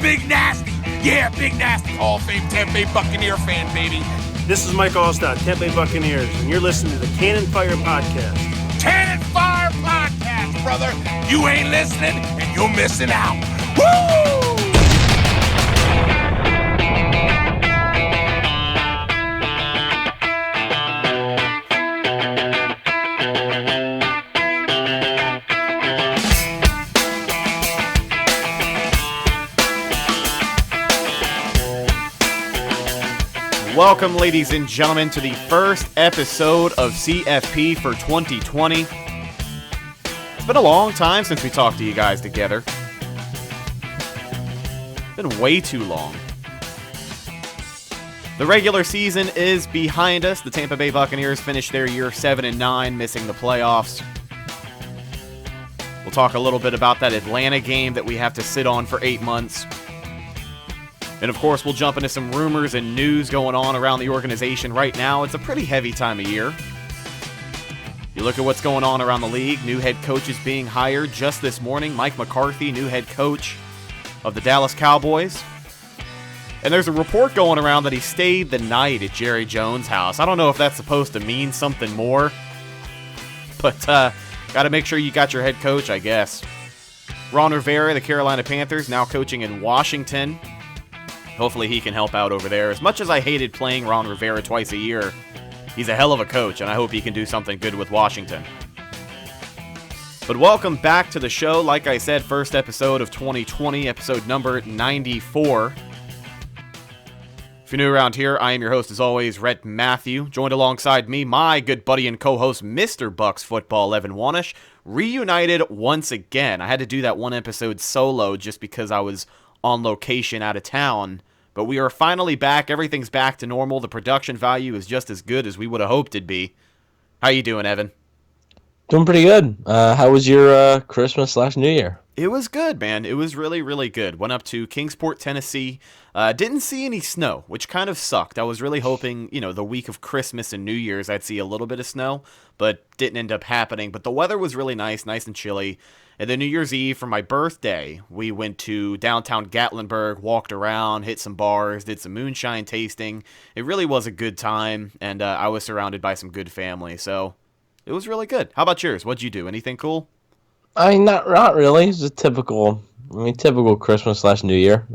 Big Nasty. Yeah, Big Nasty, Hall of Fame Tampa Bay Buccaneer fan, baby. This is Mike Allstott, Tampa Bay Buccaneers, and you're listening to the Cannon Fire Podcast. Cannon Fire Podcast, brother. You ain't listening, and you're missing out. Woo! Welcome, ladies and gentlemen, to the first episode of CFP for 2020. It's been a long time since we talked to you guys together. It's been way too long. The regular season is behind us. The Tampa Bay Buccaneers finished their year 7-9, missing the playoffs. We'll talk a little bit about that Atlanta game that we have to sit on for 8 months. And of course, we'll jump into some rumors and news going on around the organization right now. It's a pretty heavy time of year. You look at what's going on around the league. New head coaches being hired just this morning. Mike McCarthy, new head coach of the Dallas Cowboys. And there's a report going around that he stayed the night at Jerry Jones' house. I don't know if that's supposed to mean something more, but got to make sure you got your head coach, I guess. Ron Rivera, the Carolina Panthers, now coaching in Washington. Hopefully he can help out over there. As much as I hated playing Ron Rivera twice a year, he's a hell of a coach, and I hope he can do something good with Washington. But welcome back to the show. Like I said, first episode of 2020, episode number 94. If you're new around here, I am your host, as always, Rhett Matthew. Joined alongside me, my good buddy and co-host, Mr. Bucs Football, Evan Wanish. Reunited once again. I had to do that one episode solo just because I was on location out of town, but we are finally back. Everything's back to normal. The production value is just as good as we would have hoped it'd be. How you doing, Evan? Doing pretty good. How was your Christmas/New Year? It was good, man. It was really, really good. Went up to Kingsport, Tennessee. Didn't see any snow, which kind of sucked. I was really hoping, the week of Christmas and New Year's I'd see a little bit of snow, but didn't end up happening. But the weather was really nice and chilly. And then New Year's Eve for my birthday, we went to downtown Gatlinburg, walked around, hit some bars, did some moonshine tasting. It really was a good time, and I was surrounded by some good family, so it was really good. How about yours? What'd you do? Anything cool? I mean, not really. It's a typical Christmas/New Year.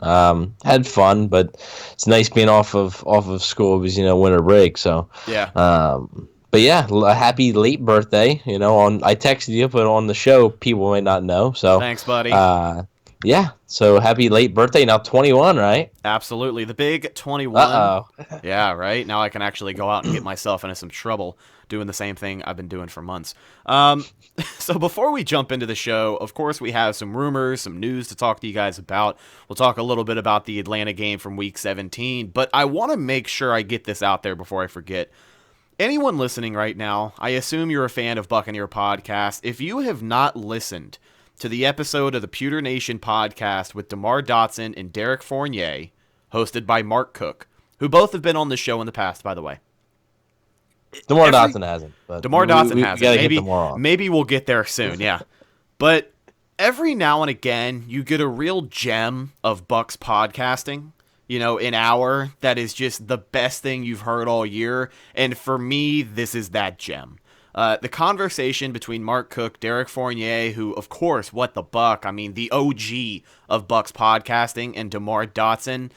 Had fun, but it's nice being off of school because winter break. So yeah. But yeah, a happy late birthday. I texted you, but on the show, people might not know. So thanks, buddy. Yeah. So happy late birthday. Now 21, right? Absolutely, the big 21. Uh-oh. Yeah, right. Now I can actually go out and get myself into some trouble doing the same thing I've been doing for months. So before we jump into the show, of course, we have some rumors, some news to talk to you guys about. We'll talk a little bit about the Atlanta game from Week 17, but I want to make sure I get this out there before I forget. Anyone listening right now, I assume you're a fan of Buccaneer Podcast. If you have not listened to the episode of the Pewter Nation podcast with DeMar Dotson and Derek Fournier, hosted by Mark Cook, who both have been on the show in the past, by the way. DeMar Dotson hasn't. But DeMar Dotson hasn't. Maybe we'll get there soon, yeah. But every now and again, you get a real gem of Bucs podcasting. An hour that is just the best thing you've heard all year. And for me, this is that gem. The conversation between Mark Cook, Derek Fournier, who, of course, what the Buck, the OG of Bucs podcasting, and DeMar Dotson,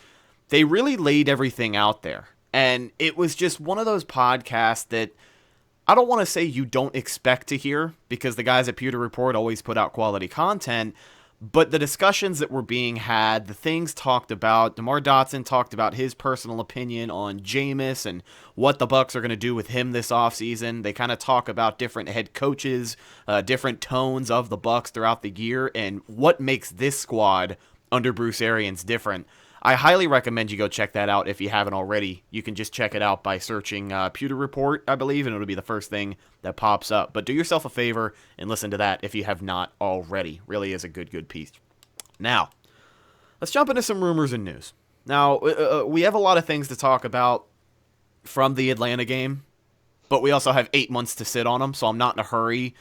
they really laid everything out there. And it was just one of those podcasts that I don't want to say you don't expect to hear, because the guys at Pewter Report always put out quality content. But the discussions that were being had, the things talked about, DeMar Dotson talked about his personal opinion on Jameis and what the Bucs are going to do with him this offseason. They kind of talk about different head coaches, different tones of the Bucs throughout the year, and what makes this squad under Bruce Arians different. I highly recommend you go check that out if you haven't already. You can just check it out by searching Pewter Report, I believe, and it'll be the first thing that pops up. But do yourself a favor and listen to that if you have not already. Really is a good piece. Now, let's jump into some rumors and news. Now, we have a lot of things to talk about from the Atlanta game, but we also have 8 months to sit on them, so I'm not in a hurry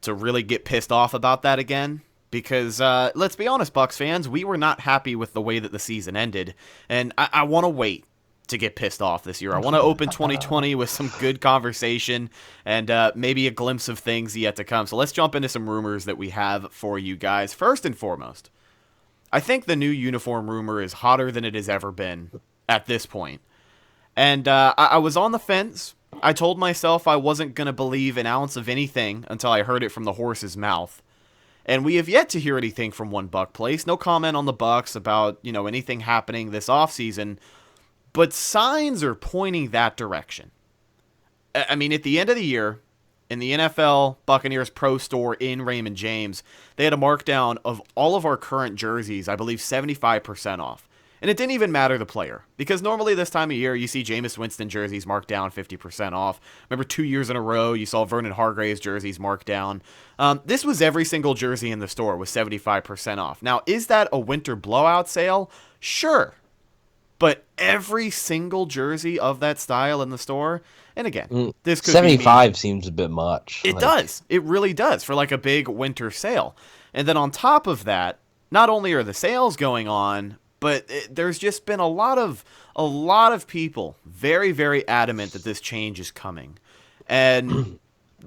to really get pissed off about that again. because let's be honest, Bucs fans, we were not happy with the way that the season ended, and I want to wait to get pissed off this year. I want to open 2020 with some good conversation and maybe a glimpse of things yet to come. So let's jump into some rumors that we have for you guys. First and foremost, I think the new uniform rumor is hotter than it has ever been at this point. And I was on the fence. I told myself I wasn't going to believe an ounce of anything until I heard it from the horse's mouth. And we have yet to hear anything from one Buck place. No comment on the Bucs about, anything happening this offseason. But signs are pointing that direction. I mean, at the end of the year, in the NFL Buccaneers Pro Store in Raymond James, they had a markdown of all of our current jerseys, I believe 75% off. And it didn't even matter the player, because normally this time of year, you see Jameis Winston jerseys marked down 50% off. Remember 2 years in a row, you saw Vernon Hargrave's jerseys marked down. This was every single jersey in the store was 75% off. Now, is that a winter blowout sale? Sure. But every single jersey of that style in the store, and again, this could 75 seems a bit much. It does. It really does for like a big winter sale. And then on top of that, not only are the sales going on, but there's just been a lot of people very, very adamant that this change is coming. And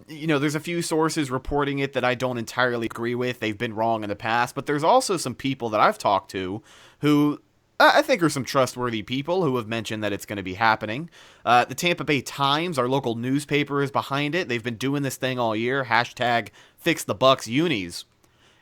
there's a few sources reporting it that I don't entirely agree with. They've been wrong in the past, but there's also some people that I've talked to who I think are some trustworthy people who have mentioned that it's going to be happening. The Tampa Bay Times, our local newspaper, is behind it. They've been doing this thing all year. #FixTheBucsUnis.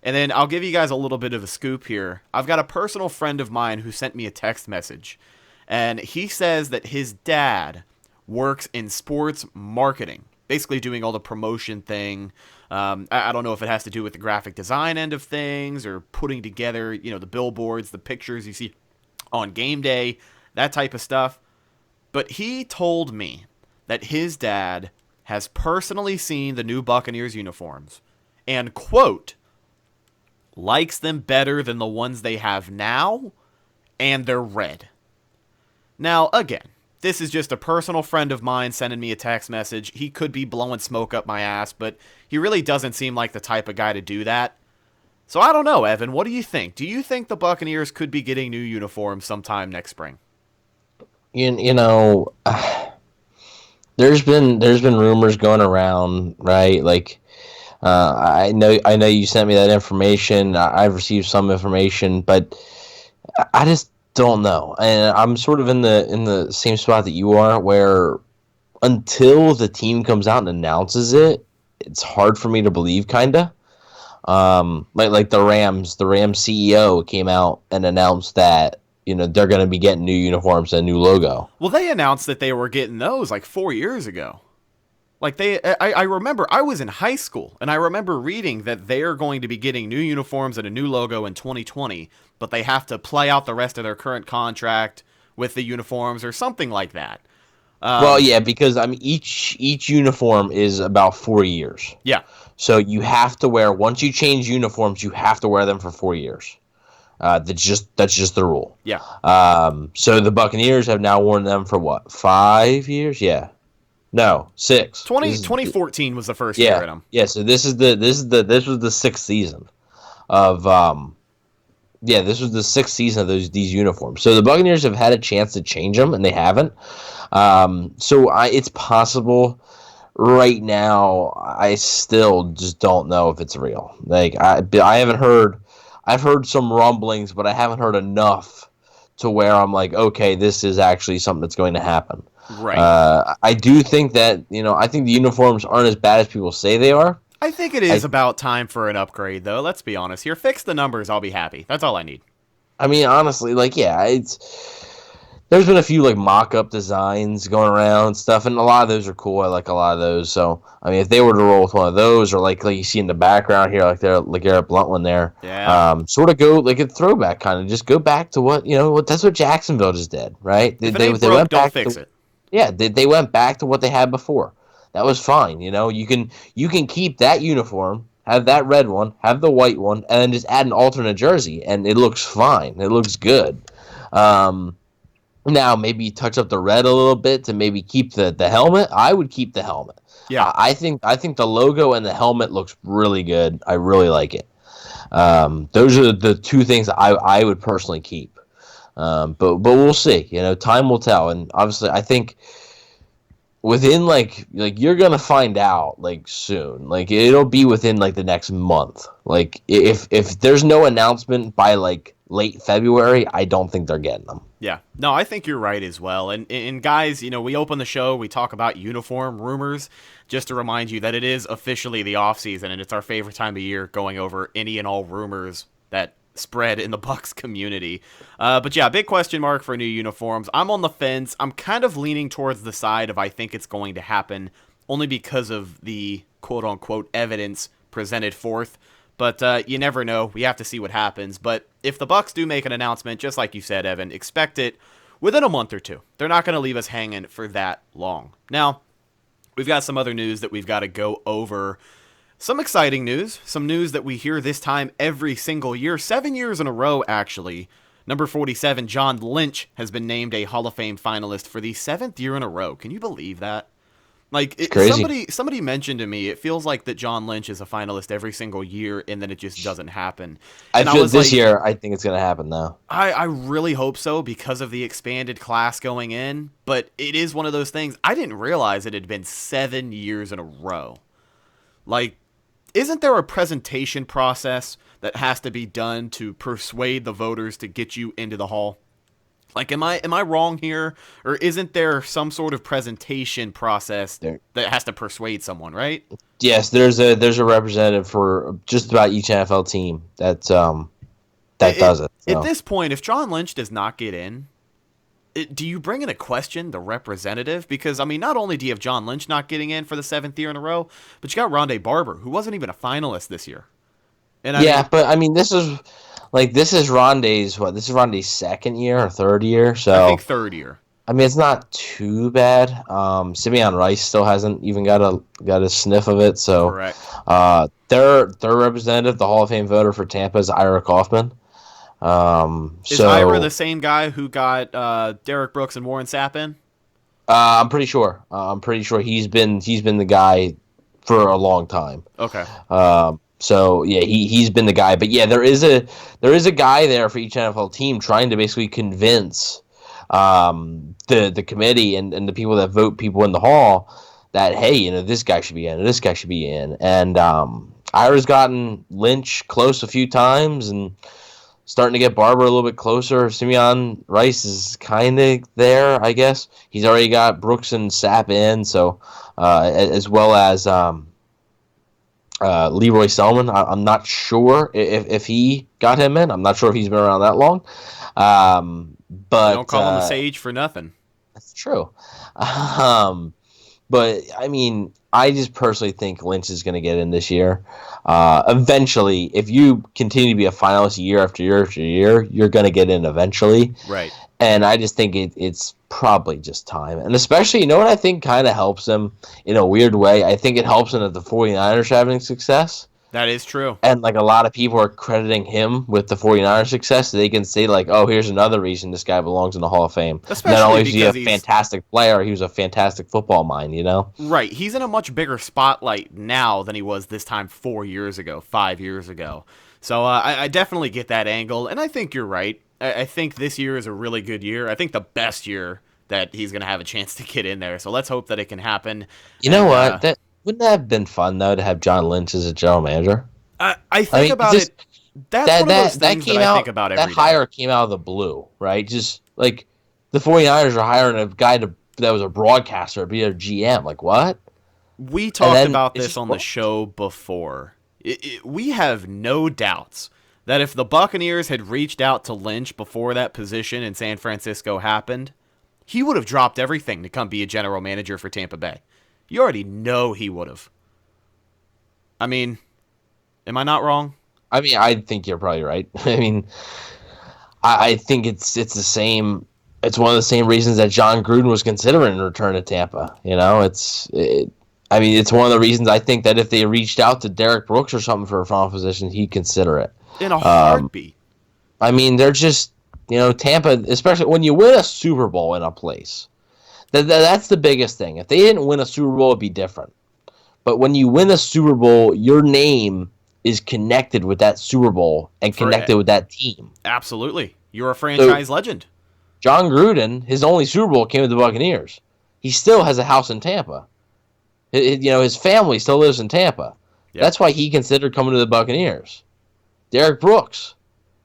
And then I'll give you guys a little bit of a scoop here. I've got a personal friend of mine who sent me a text message. And he says that his dad works in sports marketing, basically doing all the promotion thing. I don't know if it has to do with the graphic design end of things or putting together, the billboards, the pictures you see on game day, that type of stuff. But he told me that his dad has personally seen the new Buccaneers uniforms and, quote, likes them better than the ones they have now, and they're red. Now, again, this is just a personal friend of mine sending me a text message. He could be blowing smoke up my ass, but he really doesn't seem like the type of guy to do that. So I don't know, Evan. What do you think? Do you think the Buccaneers could be getting new uniforms sometime next spring? There's been rumors going around, right? Like, I know you sent me that information. I've received some information, but I just don't know. And I'm sort of in the same spot that you are, where until the team comes out and announces it, it's hard for me to believe, kinda. Like the Rams CEO came out and announced that, they're going to be getting new uniforms and a new logo. Well, they announced that they were getting those like 4 years ago. Like I remember I was in high school and I remember reading that they are going to be getting new uniforms and a new logo in 2020, but they have to play out the rest of their current contract with the uniforms or something like that. Well, yeah, because each uniform is about 4 years. Yeah. So you have to wear, once you change uniforms, you have to wear them for 4 years. That's just the rule. Yeah. So the Buccaneers have now worn them for what, 5 years? Yeah. No, 6. 2014 was the first year in them. Yeah. So this was the 6th season of this was the 6th season of these uniforms. So the Buccaneers have had a chance to change them and they haven't. So it's possible. Right now, I still just don't know if it's real. Like I haven't heard. I've heard some rumblings, but I haven't heard enough to where I'm like, okay, this is actually something that's going to happen. Right. I do think that I think the uniforms aren't as bad as people say they are. I think it is about time for an upgrade, though. Let's be honest here. Fix the numbers. I'll be happy. That's all I need. I mean, honestly, there's been a few mock-up designs going around and stuff, and a lot of those are cool. I like a lot of those. So, I mean, if they were to roll with one of those, or like you see in the background here, like Garrett Blunt one there, sort of go like a throwback kind of, just go back to what that's what Jacksonville just did, right? If they went back, don't fix it. Yeah, they went back to what they had before. That was fine. You can keep that uniform, have that red one, have the white one, and then just add an alternate jersey, and it looks fine. It looks good. Now, maybe touch up the red a little bit to maybe keep the helmet. I would keep the helmet. Yeah, I think the logo and the helmet looks really good. I really like it. Those are the two things I would personally keep. But we'll see. Time will tell. And obviously, I think within like you're gonna find out like soon. Like it'll be within like the next month. Like if there's no announcement by like late February, I don't think they're getting them. Yeah, no, I think you're right as well. And guys, we open the show, we talk about uniform rumors, just to remind you that it is officially the offseason, and it's our favorite time of year going over any and all rumors that spread in the Bucs community. But yeah, big question mark for new uniforms. I'm on the fence. I'm kind of leaning towards the side of I think it's going to happen, only because of the quote-unquote evidence presented forth. But you never know. We have to see what happens. But if the Bucs do make an announcement, just like you said, Evan, expect it within a month or two. They're not going to leave us hanging for that long. Now, we've got some other news that we've got to go over. Some exciting news. Some news that we hear this time every single year. 7 years in a row, actually. Number 47, John Lynch, has been named a Hall of Fame finalist for the 7th year in a row. Can you believe that? Somebody mentioned to me, it feels like that John Lynch is a finalist every single year, and then it just doesn't happen. And I feel this year, I think it's going to happen, though. I really hope so because of the expanded class going in, but it is one of those things. I didn't realize it had been 7 years in a row. Like, isn't there a presentation process that has to be done to persuade the voters to get you into the Hall? Like, am I wrong here? Or isn't there some sort of presentation process that has to persuade someone, right? Yes, there's a representative for just about each NFL team that does it. So. At this point, if John Lynch does not get in, do you bring into question the representative? Because, I mean, not only do you have John Lynch not getting in for the 7th year in a row, but you got Rondé Barber, who wasn't even a finalist this year. And but I mean, this is Rondé's This is Rondé's 2nd year or 3rd year. So I think 3rd year. I mean, it's not too bad. Simeon Rice still hasn't even got a sniff of it. So correct. Their representative, the Hall of Fame voter for Tampa, is Ira Kaufman. Is Ira the same guy who got Derek Brooks and Warren Sapp in? I'm pretty sure. He's been the guy for a long time. Okay. So yeah, he's been the guy. But yeah, there is a guy there for each NFL team trying to basically convince the committee and the people that vote people in the Hall that, hey, this guy should be in, this guy should be in. And Ira's gotten Lynch close a few times and starting to get Barber a little bit closer. Simeon Rice is kind of there, I guess. He's already got Brooks and Sapp in, so as well as Leroy Selman. I'm not sure if he got him in. I'm not sure if he's been around that long. But don't call him the Sage for nothing. That's true. But I mean, I just personally think Lynch is going to get in this year. Eventually, if you continue to be a finalist year after year after year, you're going to get in eventually. Right. And I just think it's probably just time. And especially, what I think kind of helps him in a weird way? I think it helps him that the 49ers are having success. That is true. And, a lot of people are crediting him with the 49ers success. So they can say, oh, here's another reason this guy belongs in the Hall of Fame. Especially not only is he a fantastic player, he was a fantastic football mind, Right. He's in a much bigger spotlight now than he was this time 4 years ago, 5 years ago. So I definitely get that angle. And I think you're right. I think this year is a really good year. I think the best year that he's going to have a chance to get in there. So let's hope that it can happen. You know what? Wouldn't that have been fun, though, to have John Lynch as a general manager? I think about it. That's one of those things that I think about every day. That hire came out of the blue, right? Just the 49ers are hiring a guy that was a broadcaster to be a GM. What? We talked about this on the show before. We have no doubts that if the Buccaneers had reached out to Lynch before that position in San Francisco happened, he would have dropped everything to come be a general manager for Tampa Bay. You already know he would have. I mean, am I not wrong? I mean, I think you're probably right. I mean, I think it's the same. It's one of the same reasons that John Gruden was considering a return to Tampa. I mean, it's one of the reasons I think that if they reached out to Derek Brooks or something for a final position, he'd consider it. In a heartbeat. I mean, they're just, Tampa, especially when you win a Super Bowl in a place. That's the biggest thing. If they didn't win a Super Bowl, it'd be different. But when you win a Super Bowl, your name is connected with that Super Bowl and connected with that team. Absolutely. You're a franchise legend. John Gruden, his only Super Bowl came with the Buccaneers. He still has a house in Tampa. His family still lives in Tampa. Yep. That's why he considered coming to the Buccaneers. Derek Brooks.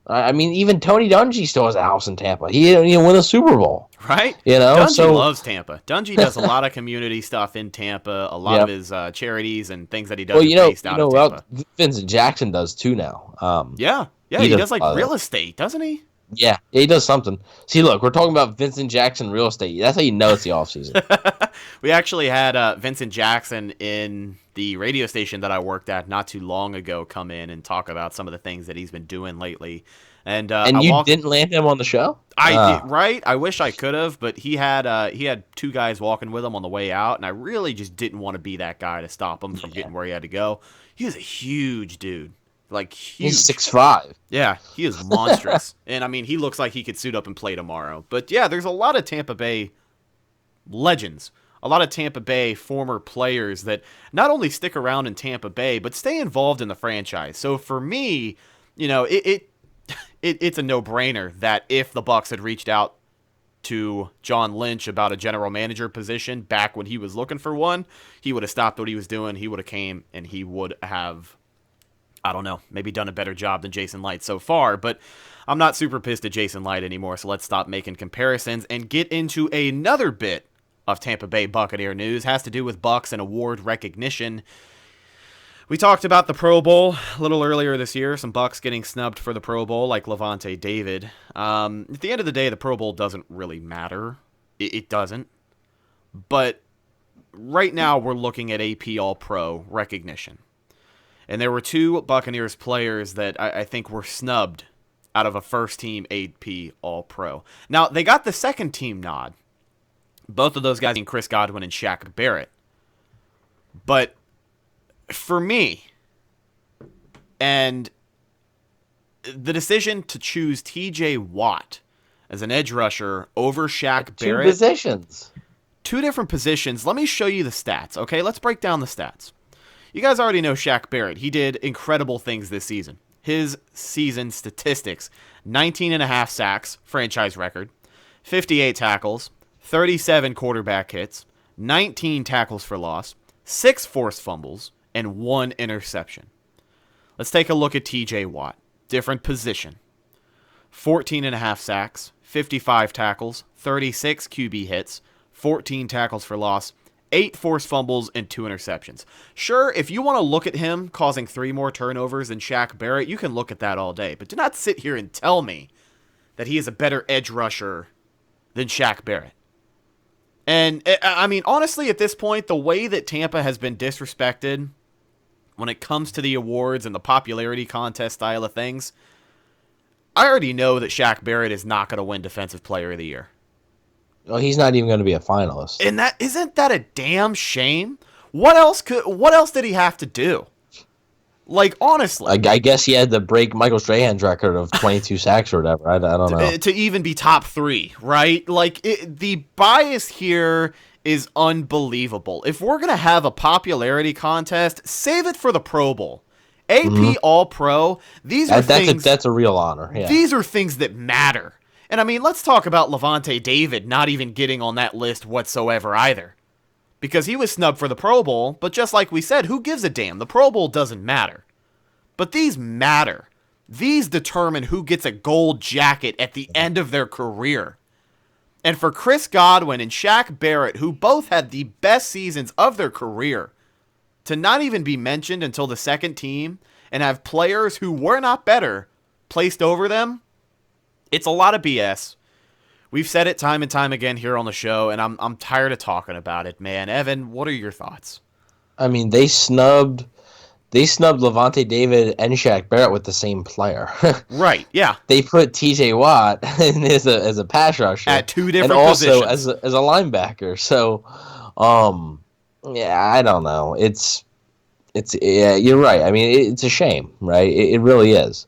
I mean, even Tony Dungy still has a house in Tampa. He didn't win a Super Bowl. Right? Dungy loves Tampa. Dungy does a lot of community stuff in Tampa, a lot of his charities and things that he does based out of Tampa. Vincent Jackson does too now. He does like real estate, doesn't he? Yeah, he does something. See, look, we're talking about Vincent Jackson real estate. That's how you know it's the offseason. We actually had Vincent Jackson in the radio station that I worked at not too long ago come in and talk about some of the things that he's been doing lately. And you didn't land him on the show? Right? I wish I could have, but he had two guys walking with him on the way out, and I really just didn't want to be that guy to stop him from getting where he had to go. He was a huge dude. Like huge. He's 6'5". Yeah, he is monstrous. And I mean, he looks like he could suit up and play tomorrow. But yeah, there's a lot of Tampa Bay legends, a lot of Tampa Bay former players that not only stick around in Tampa Bay, but stay involved in the franchise. So for me, it's a no-brainer that if the Bucs had reached out to John Lynch about a general manager position back when he was looking for one, he would have stopped what he was doing. He would have came and he would have, I don't know, maybe done a better job than Jason Light so far, but I'm not super pissed at Jason Light anymore, so let's stop making comparisons and get into another bit of Tampa Bay Buccaneer news. It has to do with Bucs and award recognition. We talked about the Pro Bowl a little earlier this year, some Bucs getting snubbed for the Pro Bowl like Levante David. At the end of the day, the Pro Bowl doesn't really matter. It doesn't. But right now we're looking at AP All-Pro recognition. And there were two Buccaneers players that I think were snubbed out of a first-team AP All-Pro. Now, they got the second-team nod. Both of those guys being Chris Godwin and Shaq Barrett. But for me, and the decision to choose TJ Watt as an edge rusher over Shaq Barrett. Two different positions. Let me show you the stats, okay? Let's break down the stats. You guys already know Shaq Barrett. He did incredible things this season. His season statistics: 19.5 sacks, franchise record, 58 tackles, 37 quarterback hits, 19 tackles for loss, 6 forced fumbles, and 1 interception. Let's take a look at TJ Watt. Different position. 14.5 sacks, 55 tackles, 36 QB hits, 14 tackles for loss, 8 forced fumbles, and 2 interceptions. Sure, if you want to look at him causing 3 more turnovers than Shaq Barrett, you can look at that all day. But do not sit here and tell me that he is a better edge rusher than Shaq Barrett. And, I mean, honestly, at this point, the way that Tampa has been disrespected when it comes to the awards and the popularity contest style of things, I already know that Shaq Barrett is not going to win Defensive Player of the Year. Well, he's not even going to be a finalist. And isn't that a damn shame? What else did he have to do? Like, honestly. I guess he had to break Michael Strahan's record of 22 sacks or whatever. I don't know. To even be top 3, right? Like, the bias here is unbelievable. If we're going to have a popularity contest, save it for the Pro Bowl. AP All-Pro, these are things... That's a real honor, yeah. These are things that matter. And, I mean, let's talk about Levante David not even getting on that list whatsoever either. Because he was snubbed for the Pro Bowl, but just like we said, who gives a damn? The Pro Bowl doesn't matter. But these matter. These determine who gets a gold jacket at the end of their career. And for Chris Godwin and Shaq Barrett, who both had the best seasons of their career, to not even be mentioned until the second team and have players who were not better placed over them, it's a lot of BS. We've said it time and time again here on the show, and I'm tired of talking about it, man. Evan, what are your thoughts? I mean, they snubbed Levante David and Shaq Barrett with the same player. Right, yeah. They put TJ Watt in as a pass rusher at 2 different and also positions. as a linebacker. So, yeah, I don't know. It's yeah, you're right. I mean, it's a shame, right? It really is.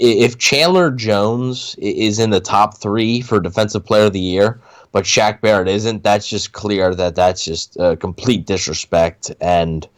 If Chandler Jones is in the top 3 for Defensive Player of the Year, but Shaq Barrett isn't, that's just clear that's just complete disrespect. And,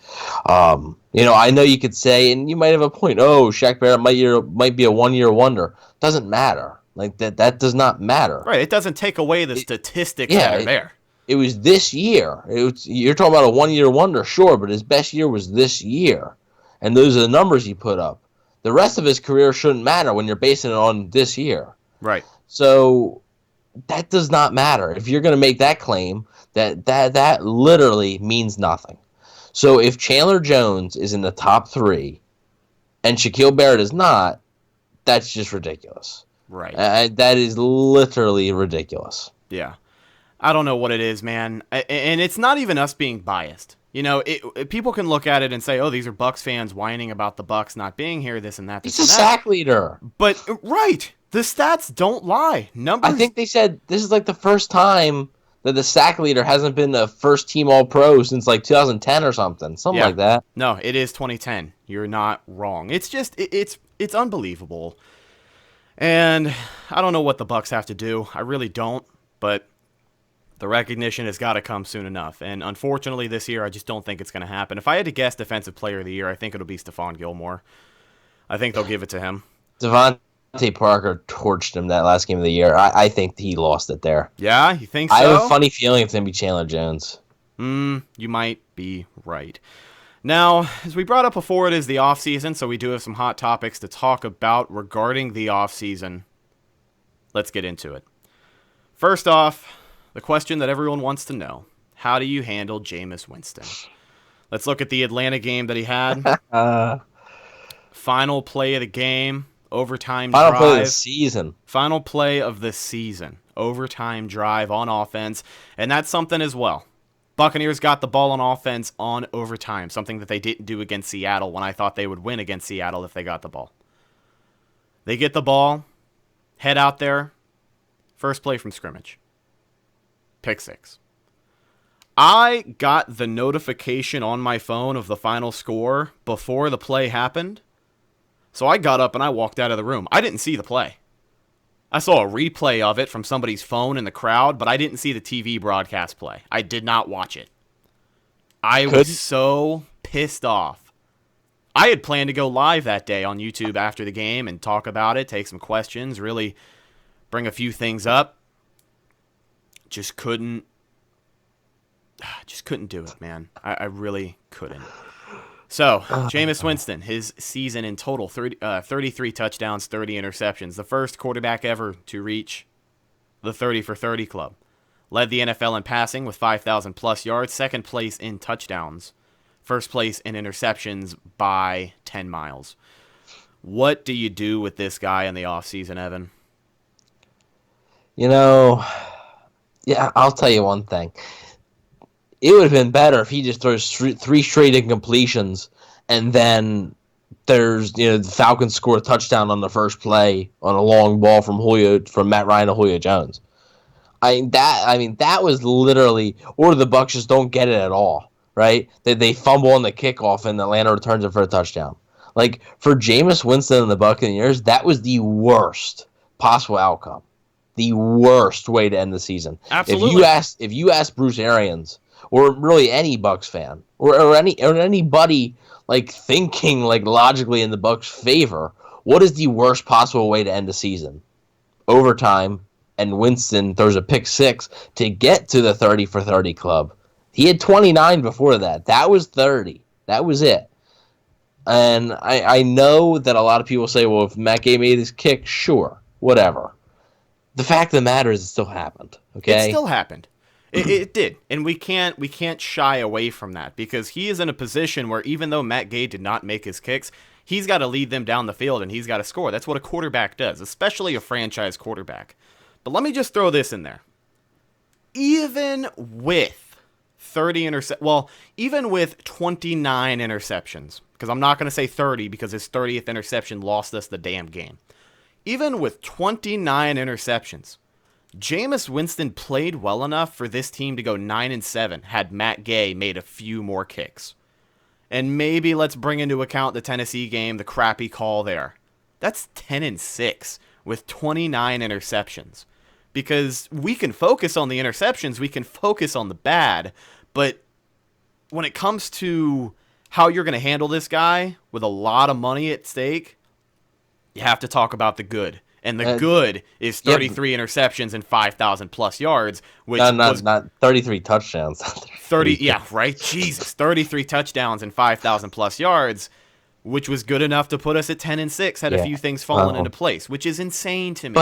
I know you could say, and you might have a point, Shaq Barrett might be a one-year wonder. Doesn't matter. Like, that does not matter. Right, it doesn't take away the statistics that are there. It was this year. You're talking about a one-year wonder, sure, but his best year was this year. And those are the numbers he put up. The rest of his career shouldn't matter when you're basing it on this year. Right. So that does not matter. If you're going to make that claim, that literally means nothing. So if Chandler Jones is in the top 3 and Shaquille Barrett is not, that's just ridiculous. Right. That is literally ridiculous. Yeah. I don't know what it is, man. And it's not even us being biased. People can look at it and say, oh, these are Bucs fans whining about the Bucs not being here, this and that. He's a sack leader. But, right, the stats don't lie. Numbers. I think they said this is like the first time that the sack leader hasn't been a first-team All-Pro since like 2010 or something. Something like that. No, it is 2010. You're not wrong. It's just, it's unbelievable. And I don't know what the Bucs have to do. I really don't, but the recognition has got to come soon enough. And unfortunately this year, I just don't think it's going to happen. If I had to guess Defensive Player of the Year, I think it'll be Stephon Gilmore. I think they'll give it to him. Devontae Parker torched him that last game of the year. I think he lost it there. Yeah, you think so? I have a funny feeling it's going to be Chandler Jones. You might be right. Now, as we brought up before, it is the offseason, so we do have some hot topics to talk about regarding the offseason. Let's get into it. First off, the question that everyone wants to know. How do you handle Jameis Winston? Let's look at the Atlanta game that he had. Final play of the game. Overtime drive. Final play of the season. Final play of the season. Overtime drive on offense. And that's something as well. Buccaneers got the ball on offense on overtime. Something that they didn't do against Seattle when I thought they would win against Seattle if they got the ball. They get the ball. Head out there. First play from scrimmage. Pick 6. I got the notification on my phone of the final score before the play happened. So I got up and I walked out of the room. I didn't see the play. I saw a replay of it from somebody's phone in the crowd, but I didn't see the TV broadcast play. I did not watch it. I was so pissed off. I had planned to go live that day on YouTube after the game and talk about it, take some questions, really bring a few things up. Just couldn't do it, man. I really couldn't. So, Jameis Winston, his season in total, 33 touchdowns, 30 interceptions. The first quarterback ever to reach the 30 for 30 club. Led the NFL in passing with 5,000-plus yards. Second place in touchdowns. First place in interceptions by 10 miles. What do you do with this guy in the offseason, Evan? Yeah, I'll tell you one thing. It would have been better if he just throws 3 straight incompletions, and then the Falcons score a touchdown on the first play on a long ball from Matt Ryan to Julio Jones. That was literally, or the Bucs just don't get it at all, right? They fumble on the kickoff and Atlanta returns it for a touchdown. Like, for Jameis Winston and the Buccaneers, that was the worst possible outcome. The worst way to end the season. Absolutely. If you ask Bruce Arians, or really any Bucs fan, or anybody like thinking like logically in the Bucs' favor, what is the worst possible way to end the season? Overtime, and Winston throws a pick 6 to get to the 30 for 30 club. He had 29 before that. That was 30. That was it. And I know that a lot of people say, well, if Matt Gay made his kick, sure, whatever. The fact of the matter is it still happened. Okay, it still happened. It did, and we can't shy away from that because he is in a position where even though Matt Gay did not make his kicks, he's got to lead them down the field and he's got to score. That's what a quarterback does, especially a franchise quarterback. But let me just throw this in there. Even with 29 interceptions, because I'm not going to say 30 because his 30th interception lost us the damn game. Even with 29 interceptions, Jameis Winston played well enough for this team to go 9-7 had Matt Gay made a few more kicks. And maybe let's bring into account the Tennessee game, the crappy call there. That's 10-6 with 29 interceptions. because we can focus on the interceptions, we can focus on the bad, but when it comes to how you're going to handle this guy with a lot of money at stake, you have to talk about the good. And the good is 33 interceptions and 5,000 plus yards, which not 33 touchdowns. 30, yeah, right? Jesus, 33 touchdowns and 5,000 plus yards, which was good enough to put us at 10-6. Had a few things fallen into place, which is insane to me.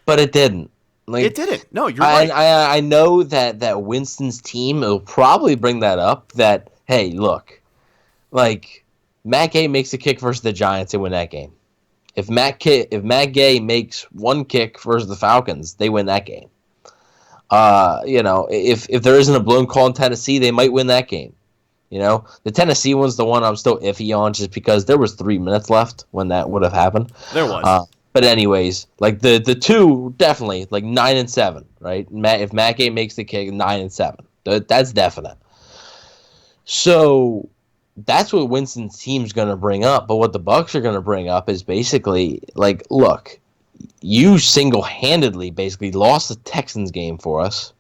But it didn't. Like, it didn't. No, you're right. I know that Winston's team will probably bring that up. That hey, look, like Matt Gay makes a kick versus the Giants, they win that game. If Matt Gay makes one kick versus the Falcons, they win that game. If there isn't a blown call in Tennessee, they might win that game. The Tennessee one's the one I'm still iffy on, just because there was 3 minutes left when that would have happened. There was. But anyways, like the two definitely like 9-7, right? If Matt Gay makes the kick, 9-7, that's definite. So that's what Winston's team's going to bring up. But what the Bucs are going to bring up is basically like, look, you single-handedly basically lost the Texans game for us.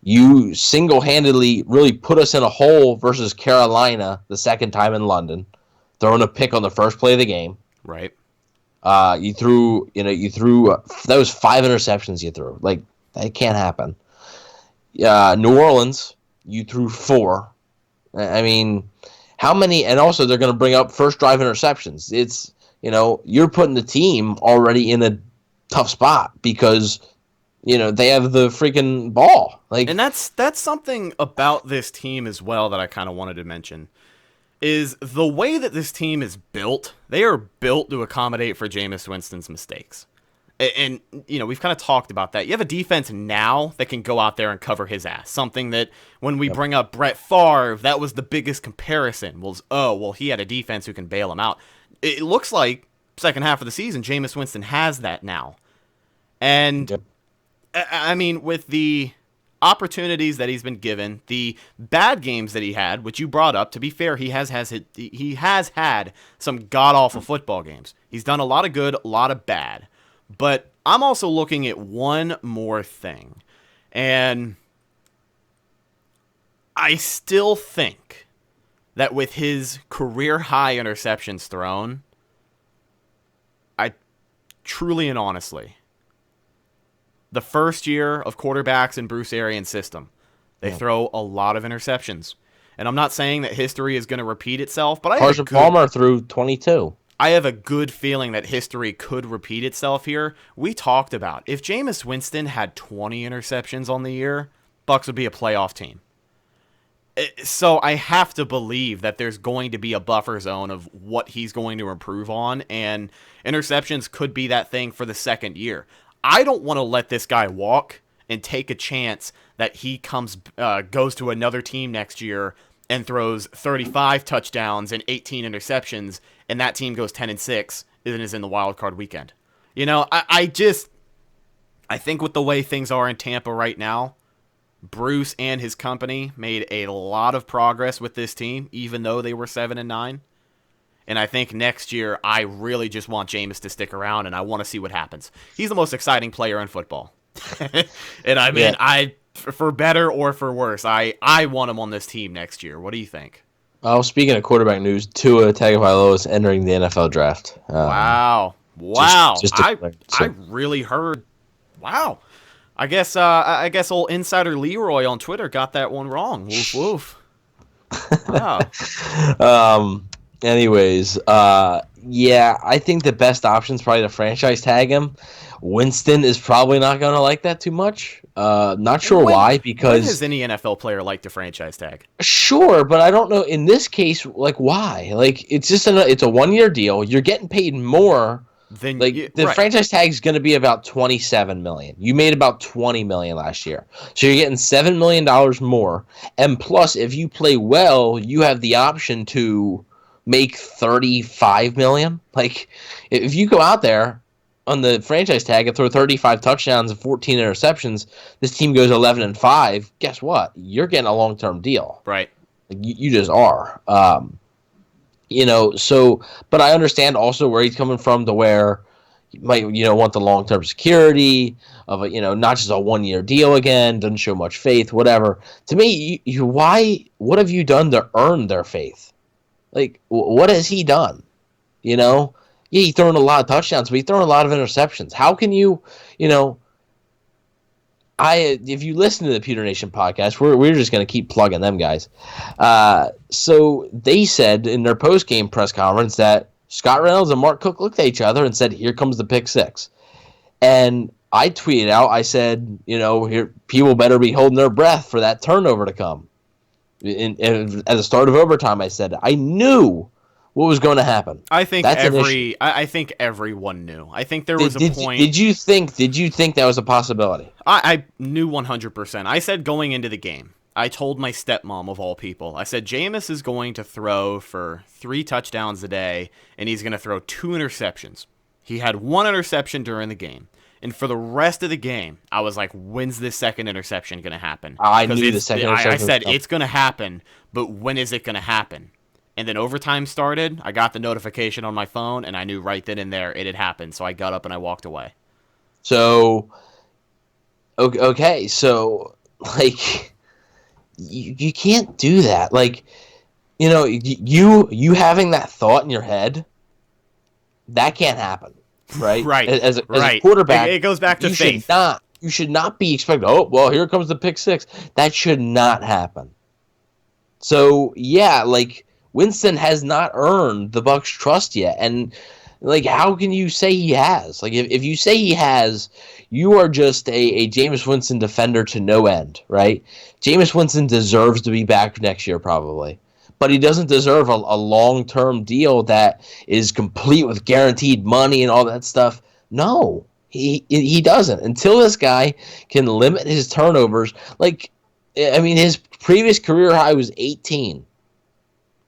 You single-handedly really put us in a hole versus Carolina the second time in London, throwing a pick on the first play of the game. Right. You threw that was 5 interceptions you threw. Like, that can't happen. New Orleans, you threw 4. I mean, how many? And also, they're going to bring up first drive interceptions. It's, you're putting the team already in a tough spot because, they have the freaking ball. Like, and that's something about this team as well that I kind of wanted to mention. Is the way that this team is built. They are built to accommodate for Jameis Winston's mistakes. And we've kind of talked about that. You have a defense now that can go out there and cover his ass. Something that when we bring up Brett Favre, that was the biggest comparison. He had a defense who can bail him out. It looks like second half of the season, Jameis Winston has that now. And, I mean, with the opportunities that he's been given, the bad games that he had, which you brought up, to be fair, he has had some god-awful football games. He's done a lot of good, a lot of bad. But I'm also looking at one more thing. And I still think that with his career-high interceptions thrown, I truly and honestly, the first year of quarterbacks in Bruce Arians' system, they throw a lot of interceptions. And I'm not saying that history is going to repeat itself, but Carson Palmer threw 22. I have a good feeling that history could repeat itself here. We talked about if Jameis Winston had 20 interceptions on the year, Bucs would be a playoff team. So I have to believe that there's going to be a buffer zone of what he's going to improve on, and interceptions could be that thing for the second year. I don't want to let this guy walk and take a chance that he goes to another team next year and throws 35 touchdowns and 18 interceptions, and that team goes 10-6 and is in the wild card weekend. I think with the way things are in Tampa right now, Bruce and his company made a lot of progress with this team, even though they were 7-9. And I think next year, I really just want Jameis to stick around, and I want to see what happens. He's the most exciting player in football. And I mean, for better or for worse, I want him on this team next year. What do you think? Oh, speaking of quarterback news, Tua Tagovailoa is entering the NFL draft. Wow. I really heard. Wow. I guess old Insider Leroy on Twitter got that one wrong. Woof woof. Wow. Anyways, I think the best option is probably to franchise tag him. Winston is probably not going to like that too much. Not sure why, because... When has any NFL player liked a franchise tag? Sure, but I don't know. In this case, like, why? Like, it's just it's a one-year deal. You're getting paid more. The franchise tag is going to be about $27 million. You made about $20 million last year. So you're getting $7 million more. And plus, if you play well, you have the option to make $35 million. Like, if you go out there on the franchise tag and throw 35 touchdowns and 14 interceptions, this team goes 11-5. Guess what? You're getting a long-term deal. Right. Like, you just are. But I understand also where he's coming from, to where, might want the long-term security of not just a 1-year deal again. Doesn't show much faith, whatever. To me, what have you done to earn their faith? Like, what has he done? Yeah, he's thrown a lot of touchdowns, but he's thrown a lot of interceptions. How can you, if you listen to the Pewter Nation podcast, we're just going to keep plugging them guys. So they said in their post-game press conference that Scott Reynolds and Mark Cook looked at each other and said, "Here comes the pick six." And I tweeted out, I said, here people better be holding their breath for that turnover to come. At the start of overtime, I said I knew what was going to happen. I think I think everyone knew. I think there was a point. Did you think that was a possibility? I knew 100%. I said going into the game, I told my stepmom of all people, I said Jameis is going to throw for 3 touchdowns a day, and he's going to throw 2 interceptions. He had 1 interception during the game. And for the rest of the game, I was like, when's this second interception going to happen? I knew the second interception. I said, it's going to happen, but when is it going to happen? And then overtime started. I got the notification on my phone, and I knew right then and there it had happened. So I got up and I walked away. So, okay. So, like, you can't do that. Like, you having that thought in your head, that can't happen. Right, right. As a quarterback, it goes back to faith. You should not be expecting. Oh, well, here comes the pick six. That should not happen. So yeah, like Winston has not earned the Bucs' trust yet, and like, how can you say he has? Like, if you say he has, you are just a Jameis Winston defender to no end, right? Jameis Winston deserves to be back next year, probably. But he doesn't deserve a long-term deal that is complete with guaranteed money and all that stuff. No, he doesn't. Until this guy can limit his turnovers. Like, I mean, his previous career high was 18,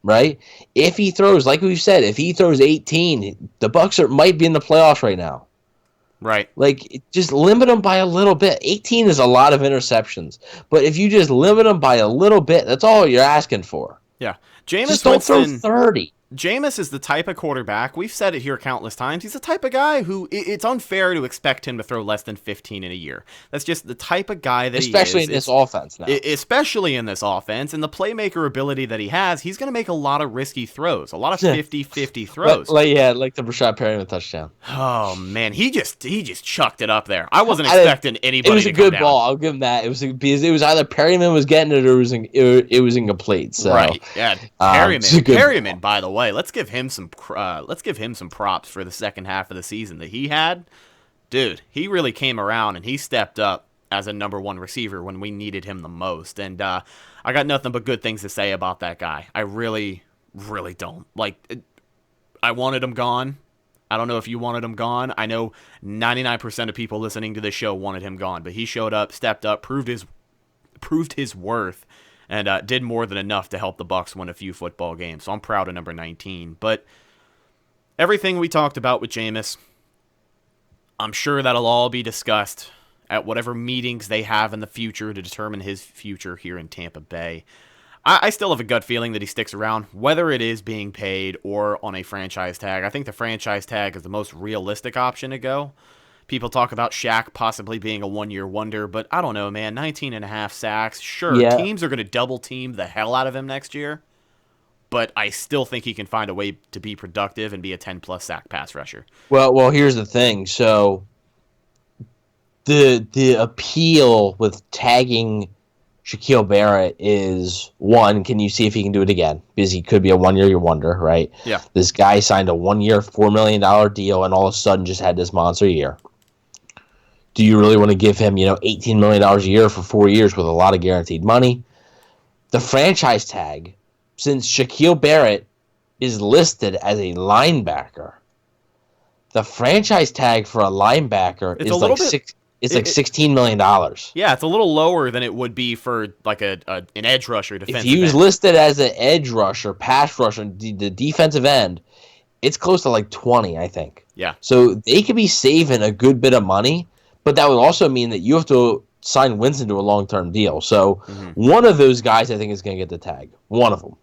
right? If he throws, like we've said, if he throws 18, the Bucs might be in the playoffs right now. Right. Like, just limit them by a little bit. 18 is a lot of interceptions. But if you just limit them by a little bit, that's all you're asking for. Yeah. Jameis Just don't throw Winston, 30. Jameis is the type of quarterback, we've said it here countless times, he's the type of guy who, it's unfair to expect him to throw less than 15 in a year. That's just the type of guy that especially he is. In this offense now. Especially in this offense, and the playmaker ability that he has, he's going to make a lot of risky throws, a lot of 50-50 throws. like the Brashad Perryman touchdown. Oh, man, he just chucked it up there. I wasn't expecting anybody to come down. It was a good ball, I'll give him that. Because it was either Perryman was getting it or it was incomplete. So. Right, yeah. Perryman, by the way, let's give him some props for the second half of the season that he had. Dude, he really came around and he stepped up as a number 1 receiver when we needed him the most. And I got nothing but good things to say about that guy. I really, really don't. Like, I wanted him gone. I don't know if you wanted him gone. I know 99% of people listening to this show wanted him gone, but he showed up, stepped up, proved his worth. And did more than enough to help the Bucs win a few football games. So I'm proud of number 19. But everything we talked about with Jameis, I'm sure that'll all be discussed at whatever meetings they have in the future to determine his future here in Tampa Bay. I still have a gut feeling that he sticks around, whether it is being paid or on a franchise tag. I think the franchise tag is the most realistic option to go. People talk about Shaq possibly being a 1-year wonder, but I don't know, man. 19.5 sacks. Sure, yeah. Teams are going to double team the hell out of him next year, but I still think he can find a way to be productive and be a 10-plus sack pass rusher. Well, here's the thing. So the appeal with tagging Shaquille Barrett is, one, can you see if he can do it again? Because he could be a 1-year wonder, right? Yeah. This guy signed a 1-year, $4 million deal and all of a sudden just had this monster year. Do you really want to give him, $18 million a year for 4 years with a lot of guaranteed money? The franchise tag, since Shaquille Barrett is listed as a linebacker, the franchise tag for a linebacker is like $16 million. Yeah, it's a little lower than it would be for like an edge rusher defensive end. If he was listed as an edge rusher, pass rusher, the defensive end, it's close to like 20, I think. Yeah. So they could be saving a good bit of money, but that would also mean that you have to sign Winston to a long-term deal. So one of those guys I think is going to get the tag. One of them.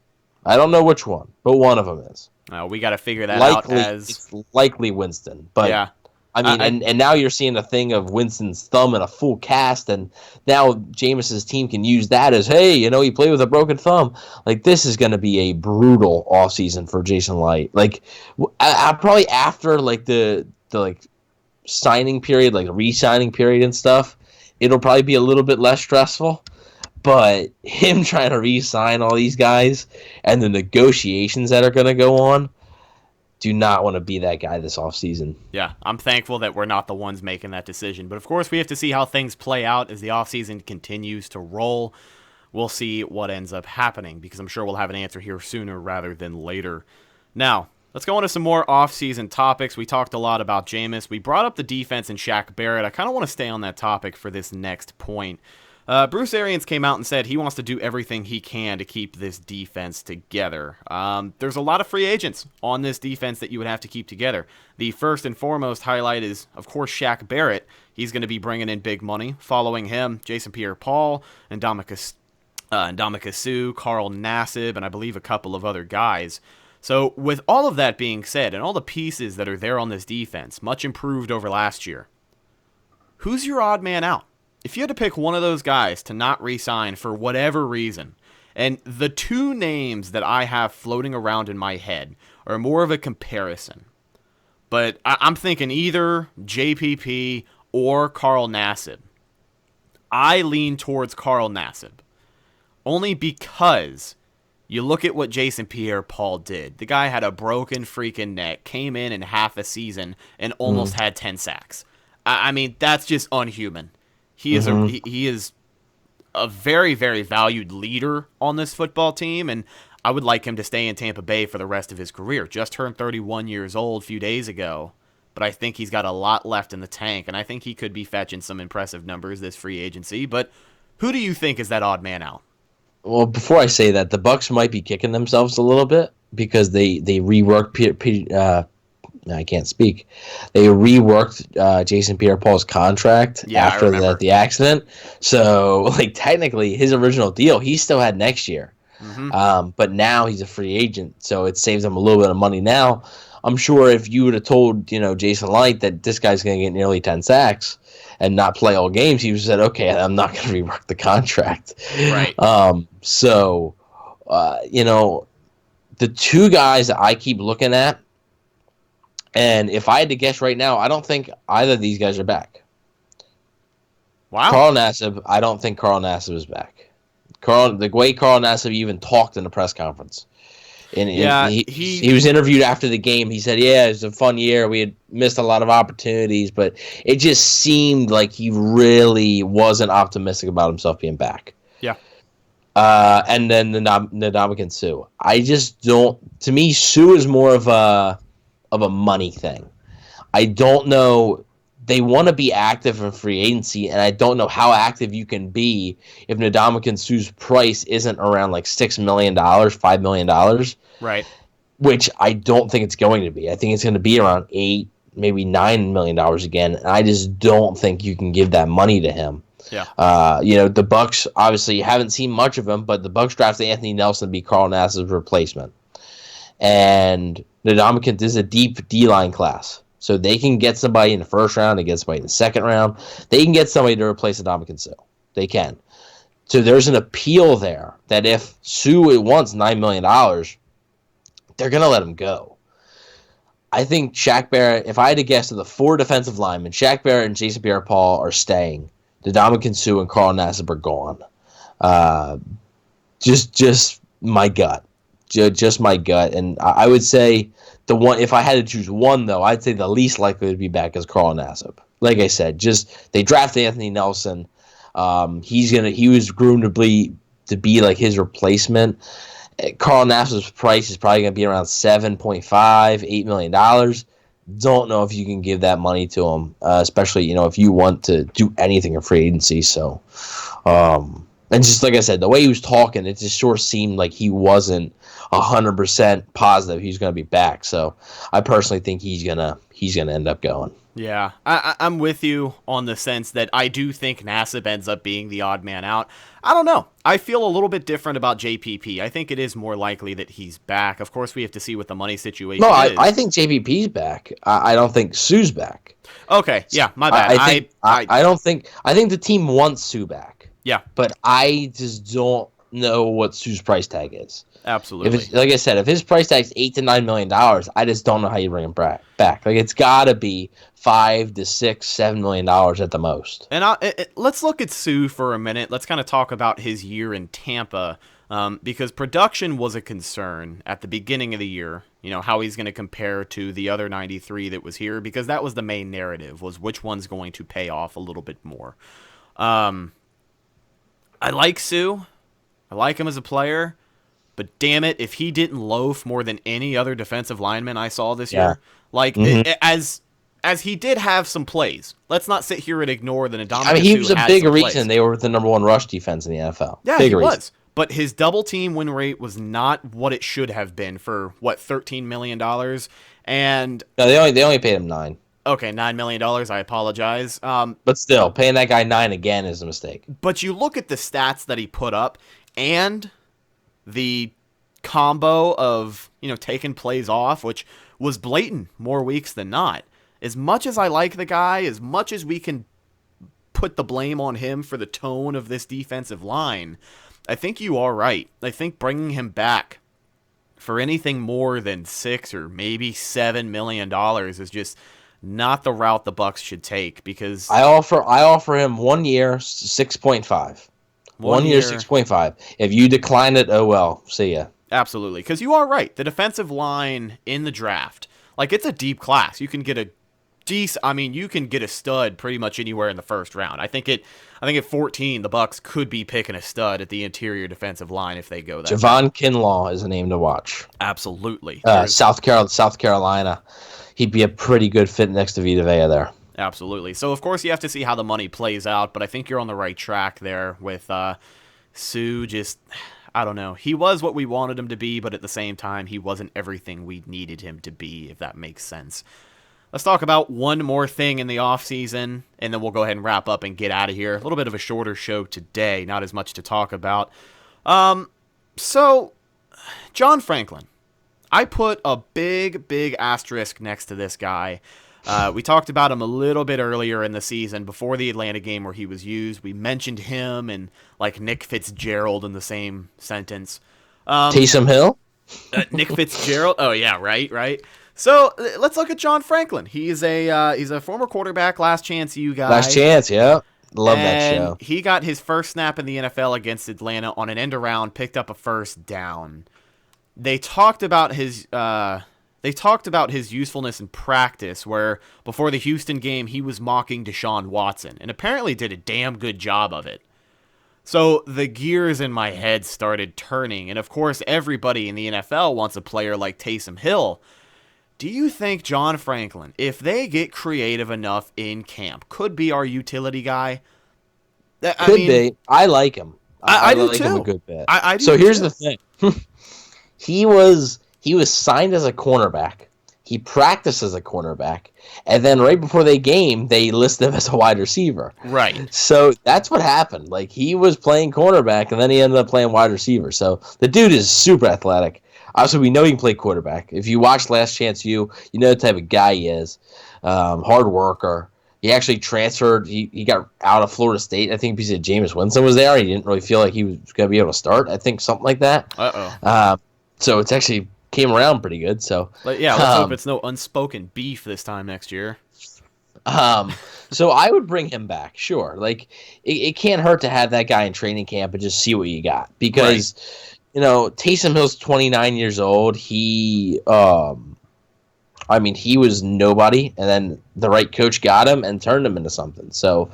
I don't know which one, but one of them is. We got to figure that out. It's likely Winston, but yeah. I mean, and now you're seeing a thing of Winston's thumb in a full cast, and now Jameis's team can use that as, hey, he played with a broken thumb. Like, this is going to be a brutal offseason for Jason Light. Like, I probably after, like, the signing period, like, the re-signing period and stuff, it'll probably be a little bit less stressful. But him trying to re-sign all these guys and the negotiations that are going to go on, do not want to be that guy this offseason. Yeah, I'm thankful that we're not the ones making that decision. But of course, we have to see how things play out as the offseason continues to roll. We'll see what ends up happening, because I'm sure we'll have an answer here sooner rather than later. Now, let's go into some more offseason topics. We talked a lot about Jameis. We brought up the defense and Shaq Barrett. I kind of want to stay on that topic for this next point. Bruce Arians came out and said he wants to do everything he can to keep this defense together. There's a lot of free agents on this defense that you would have to keep together. The first and foremost highlight is, of course, Shaq Barrett. He's going to be bringing in big money. Following him, Jason Pierre-Paul, and Ndamukong Suh, Carl Nassib, and I believe a couple of other guys. So with all of that being said, and all the pieces that are there on this defense, much improved over last year, who's your odd man out? If you had to pick one of those guys to not re-sign for whatever reason, and the two names that I have floating around in my head are more of a comparison, but I'm thinking either JPP or Carl Nassib. I lean towards Carl Nassib, only because you look at what Jason Pierre-Paul did. The guy had a broken freaking neck, came in half a season, and almost had 10 sacks. I mean, that's just unhuman. He is a very, very valued leader on this football team, and I would like him to stay in Tampa Bay for the rest of his career. Just turned 31 years old a few days ago, but I think he's got a lot left in the tank, and I think he could be fetching some impressive numbers this free agency. But who do you think is that odd man out? Well, before I say that, the Bucs might be kicking themselves a little bit because they reworked I can't speak. They reworked Jason Pierre-Paul's contract after the accident. So, like, technically, his original deal, he still had next year. Mm-hmm. But now he's a free agent, so it saves him a little bit of money now. I'm sure if you would have told, Jason Light that this guy's going to get nearly 10 sacks and not play all games, he would have said, okay, I'm not going to rework the contract. Right. The two guys that I keep looking at, and if I had to guess right now, I don't think either of these guys are back. Wow. Carl Nassib, I don't think Carl Nassib is back. The way Carl Nassib even talked in the press conference. He was interviewed after the game. He said, yeah, it was a fun year. We had missed a lot of opportunities, but it just seemed like he really wasn't optimistic about himself being back. Yeah. And then the Ndamukong Suh. I just don't. To me, Suh is more of a money thing. I don't know. They want to be active in free agency, and I don't know how active you can be if Ndamukong Suh's price isn't around like $6 million, $5 million. Right. Which I don't think it's going to be. I think it's going to be around $8, maybe $9 million again. And I just don't think you can give that money to him. Yeah. The Bucs obviously haven't seen much of him, but the Bucs drafted Anthony Nelson to be Carl Nassib's replacement. And Ndamukong is a deep D-line class. So they can get somebody in the first round, they get somebody in the second round. They can get somebody to replace Ndamukong Suh. They can. So there's an appeal there that if Suh wants $9 million, they're going to let him go. I think Shaq Barrett, if I had to guess, of the four defensive linemen, Shaq Barrett and Jason Pierre-Paul are staying. Ndamukong Suh and Carl Nassib are gone. Just my gut. Just my gut. And I would say the one, if I had to choose one, though, I'd say the least likely to be back is Carl Nassib. Like I said, they drafted Anthony Nelson. He was groomed to be like his replacement. Carl Nassib's price is probably going to be around $7.5-8 million. Don't know if you can give that money to him, especially if you want to do anything in free agency. So, And just like I said, the way he was talking, it just sort of seemed like he wasn't 100% positive he's going to be back. So I personally think he's gonna end up going. Yeah, I'm with you on the sense that I do think Nassib ends up being the odd man out. I don't know. I feel a little bit different about JPP. I think it is more likely that he's back. Of course, we have to see what the money situation is. I think JPP's back. I don't think Sue's back. Okay, yeah, my bad. I think the team wants Sue back. Yeah. But I just don't know what Sue's price tag is. Absolutely. Like I said, if his price tag is $8 to $9 million, I just don't know how you bring him back. Like it's got to be $5 to $6, $7 million at the most. And let's look at Sue for a minute. Let's kind of talk about his year in Tampa, because production was a concern at the beginning of the year. You know, how he's going to compare to the other 93 that was here, because that was the main narrative, was which one's going to pay off a little bit more. I like Sue. I like him as a player. But damn it, if he didn't loaf more than any other defensive lineman I saw this year, like as he did have some plays. Let's not sit here and ignore the Ndamukong. I mean, he was a big reason they were the number one rush defense in the NFL. Yeah, big he reason. was. But his double team win rate was not what it should have been for $13 million. And no, they only paid him $9 million. Okay, $9 million. I apologize. But still, paying that guy $9 million again is a mistake. But you look at the stats that he put up, and the combo of, taking plays off, which was blatant more weeks than not. As much as I like the guy, as much as we can put the blame on him for the tone of this defensive line, I think you are right. I think bringing him back for anything more than $6 or maybe $7 million is just not the route the Bucs should take, because I offer him 1 year, 6.5. 1 year, 6.5. If you decline it, oh well, see ya. Absolutely, because you are right. The defensive line in the draft, like, it's a deep class. You can get you can get a stud pretty much anywhere in the first round. I think at 14, the Bucs could be picking a stud at the interior defensive line if they go that. Javon Kinlaw is a name to watch. Absolutely. South Carolina. He'd be a pretty good fit next to Vita Vea there. Absolutely. So, of course, you have to see how the money plays out, but I think you're on the right track there with Sue. Just, I don't know. He was what we wanted him to be, but at the same time, he wasn't everything we needed him to be, if that makes sense. Let's talk about one more thing in the offseason, and then we'll go ahead and wrap up and get out of here. A little bit of a shorter show today, not as much to talk about. So, John Franklin. I put a big, big asterisk next to this guy. We talked about him a little bit earlier in the season before the Atlanta game where he was used. We mentioned him and like Nick Fitzgerald in the same sentence. Taysom Hill? Nick Fitzgerald? Oh, yeah, right. So let's look at John Franklin. He's a former quarterback, last chance you guy. Last chance, yeah. Love that show. He got his first snap in the NFL against Atlanta on an end around, picked up a first down. They talked about his usefulness in practice, where before the Houston game he was mocking Deshaun Watson, and apparently did a damn good job of it. So the gears in my head started turning, and of course everybody in the NFL wants a player like Taysom Hill. Do you think John Franklin, if they get creative enough in camp, could be our utility guy? Could be. I like him. I do like too. Him a good bit. I do so here's too. the thing. He was signed as a cornerback. He practiced as a cornerback, and then right before the game, they listed him as a wide receiver. Right. So that's what happened. Like, he was playing cornerback, and then he ended up playing wide receiver. So the dude is super athletic. Obviously, we know he can play quarterback. If you watch Last Chance U, you know the type of guy he is. Hard worker. He actually transferred. He got out of Florida State. I think because Jameis Winston was there. He didn't really feel like he was going to be able to start. I think something like that. So it's actually came around pretty good. So, but yeah, let's hope it's no unspoken beef this time next year. So I would bring him back, sure. Like, it can't hurt to have that guy in training camp and just see what you got, because Taysom Hill's 29 years old. He was nobody, and then the right coach got him and turned him into something. So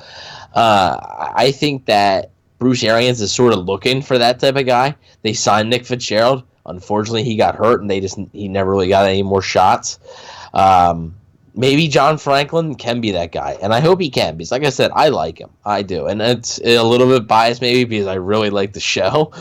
I think that Bruce Arians is sort of looking for that type of guy. They signed Nick Fitzgerald. Unfortunately, he got hurt, and he never really got any more shots. maybe John Franklin can be that guy, and I hope he can, because like I said, I like him. I do, and it's a little bit biased maybe because I really like the show.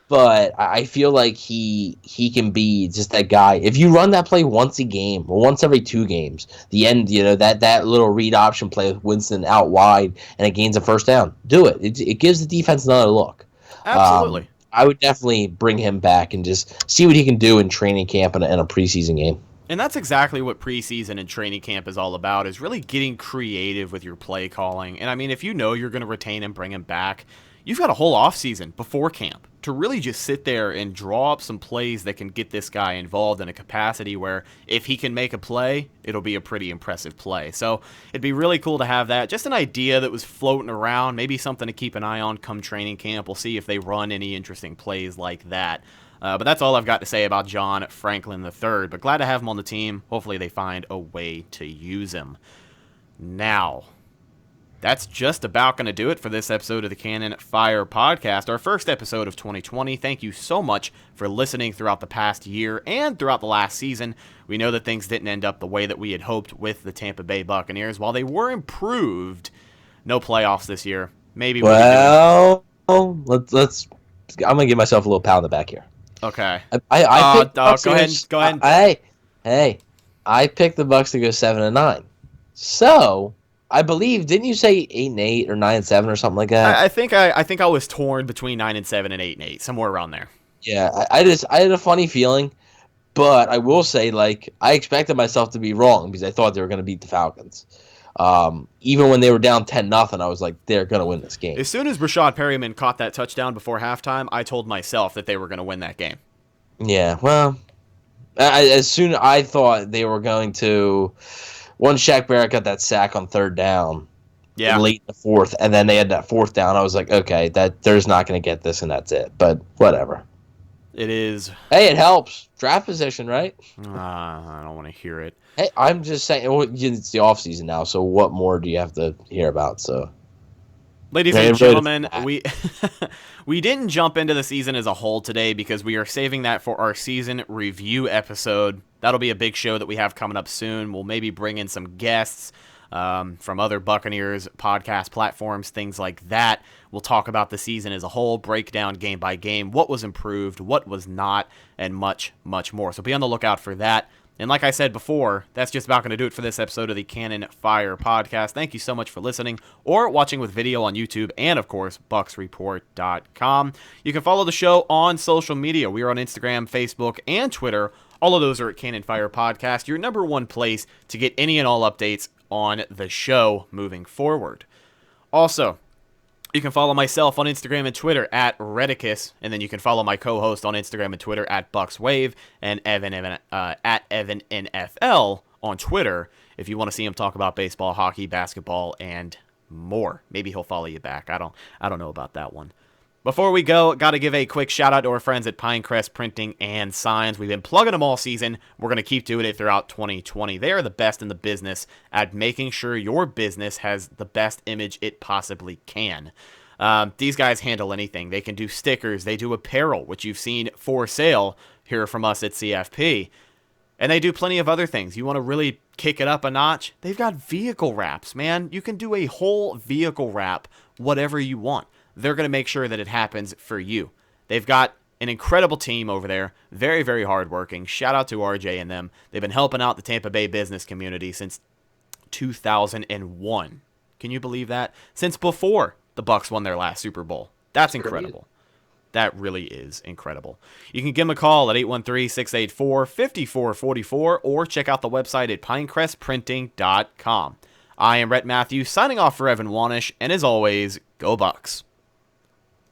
But I feel like he can be just that guy. If you run that play once a game or once every 2 games, the end, that little read option play with Winston out wide and it gains a first down, do it. It gives the defense another look. Absolutely. I would definitely bring him back and just see what he can do in training camp and a preseason game. And that's exactly what preseason and training camp is all about, is really getting creative with your play calling. And I mean, if you know you're going to retain and bring him back, you've got a whole offseason before camp to really just sit there and draw up some plays that can get this guy involved in a capacity where if he can make a play, it'll be a pretty impressive play. So it'd be really cool to have that. Just an idea that was floating around, maybe something to keep an eye on come training camp. We'll see if they run any interesting plays like that. But that's all I've got to say about John Franklin III. But glad to have him on the team. Hopefully they find a way to use him. Now, that's just about going to do it for this episode of the Cannon Fire Podcast, our first episode of 2020. Thank you so much for listening throughout the past year and throughout the last season. We know that things didn't end up the way that we had hoped with the Tampa Bay Buccaneers. While they were improved, no playoffs this year. Maybe. Well, let's. I'm gonna give myself a little pat on the back here. Okay. Go ahead. Hey, I picked the Bucs to go 7-9. So. I believe, didn't you say 8-8 or 9-7 or something like that? I think I was torn between 9-7 and 8-8, somewhere around there. Yeah, I had a funny feeling, but I will say, like, I expected myself to be wrong because I thought they were going to beat the Falcons. Even when they were down 10-0, I was like, they're going to win this game. As soon as Rashad Perryman caught that touchdown before halftime, I told myself that they were going to win that game. Yeah, well, as soon as I thought they were going to. Once Shaq Barrett got that sack on 3rd down, late in the 4th, and then they had that 4th down, I was like, okay, they're not going to get this, and that's it. But whatever. It is. Hey, it helps. Draft position, right? I don't want to hear it. Hey, I'm just saying, it's the offseason now, so what more do you have to hear about? So, ladies and gentlemen, we didn't jump into the season as a whole today because we are saving that for our season review episode. That'll be a big show that we have coming up soon. We'll maybe bring in some guests from other Buccaneers podcast platforms, things like that. We'll talk about the season as a whole, break down game by game, what was improved, what was not, and much, much more. So be on the lookout for that. And like I said before, that's just about going to do it for this episode of the Cannon Fire Podcast. Thank you so much for listening or watching with video on YouTube and, of course, BucsReport.com. You can follow the show on social media. We are on Instagram, Facebook, and Twitter. All of those are at Cannon Fire Podcast, your number one place to get any and all updates on the show moving forward. Also, you can follow myself on Instagram and Twitter at Redicus, and then you can follow my co-host on Instagram and Twitter at BucsWave and Evan at EvanNFL on Twitter if you want to see him talk about baseball, hockey, basketball, and more. Maybe he'll follow you back. I don't know about that one. Before we go, got to give a quick shout out to our friends at Pinecrest Printing and Signs. We've been plugging them all season. We're going to keep doing it throughout 2020. They are the best in the business at making sure your business has the best image it possibly can. These guys handle anything. They can do stickers. They do apparel, which you've seen for sale here from us at CFP. And they do plenty of other things. You want to really kick it up a notch? They've got vehicle wraps, man. You can do a whole vehicle wrap, whatever you want. They're going to make sure that it happens for you. They've got an incredible team over there. Very, very hardworking. Shout out to RJ and them. They've been helping out the Tampa Bay business community since 2001. Can you believe that? Since before the Bucs won their last Super Bowl. That's incredible. That really is incredible. You can give them a call at 813-684-5444 or check out the website at pinecrestprinting.com. I am Rhett Matthew, signing off for Evan Wanish, and as always, go Bucs.